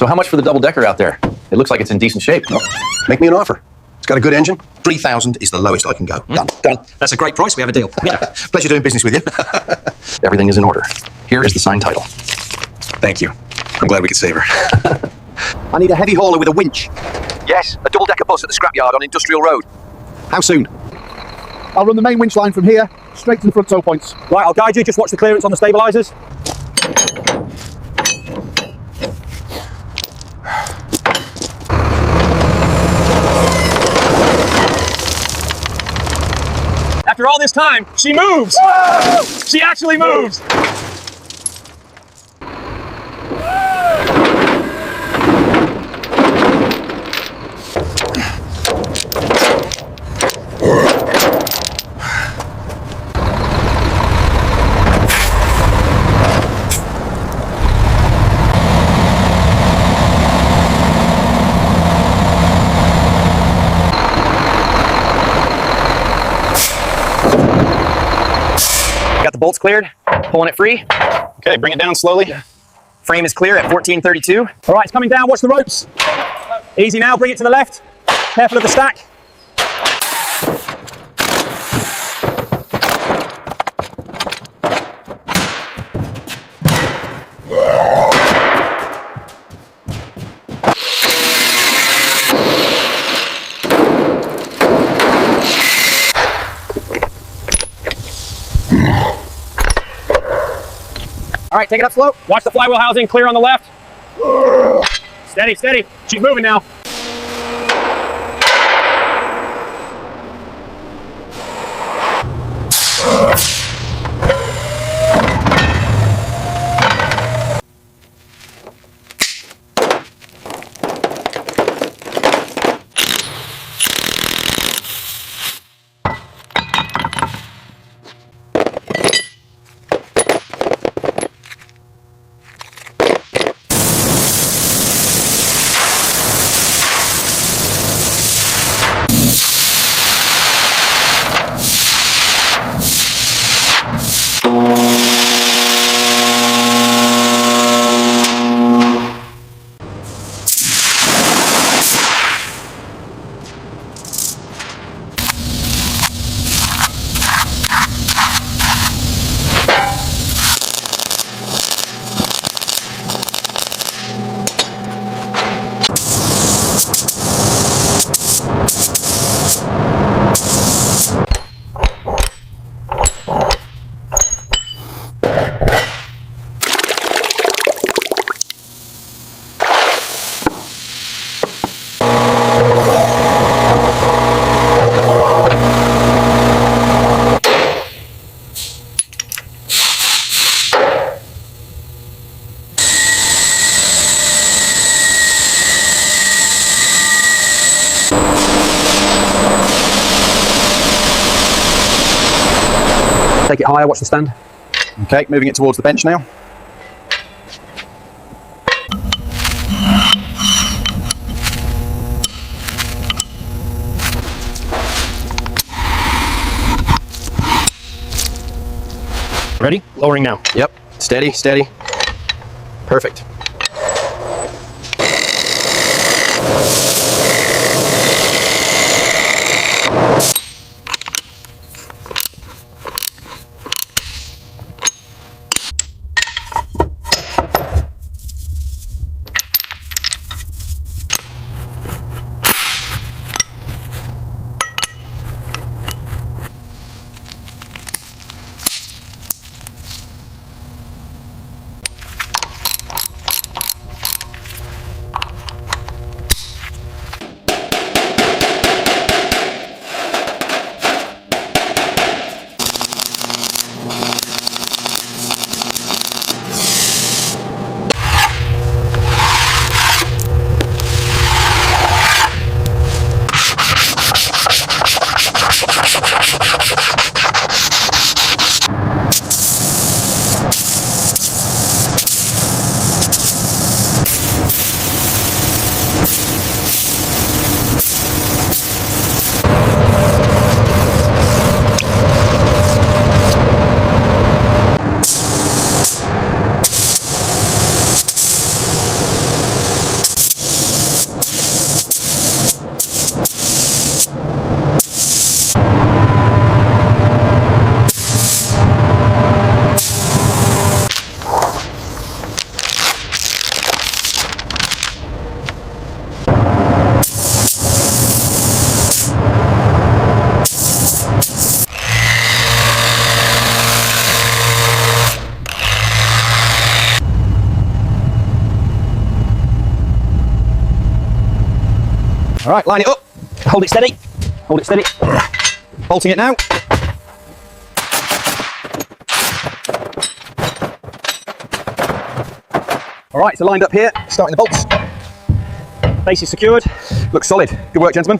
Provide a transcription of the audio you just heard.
So how much for the double decker out there? It looks like it's in decent shape. Make me an offer. It's got a good engine. 3,000 is the lowest I can go. Done. That's a great price. We have a deal. Yeah. Pleasure doing business with you. Everything is in order. Here is the signed title. Thank you. I'm glad we could save her. I need a heavy hauler with a winch. Yes, a double-decker bus at the Scrapyard on Industrial Road. How soon? I'll run the main winch line from here, straight to the front tow points. Right, I'll guide you. Just watch the clearance on the stabilisers. After all this time, she moves! Whoa! She actually moves! Got the bolts cleared, pulling it free. Okay, bring it down slowly. Frame is clear at 1432. All right, it's coming down, watch the ropes. Easy now, bring it to the left. Careful of the stack. All right, take it up slow. Watch the flywheel housing, clear on the left. Steady, steady. She's moving now. Take it higher, watch the stand. Okay, moving it towards the bench now. Ready? Lowering now. Yep, steady, steady. Perfect. All right, line it up. Hold it steady. Hold it steady. Bolting it now. All right, so lined up here, starting the bolts. Base is secured. Looks solid. Good work, gentlemen.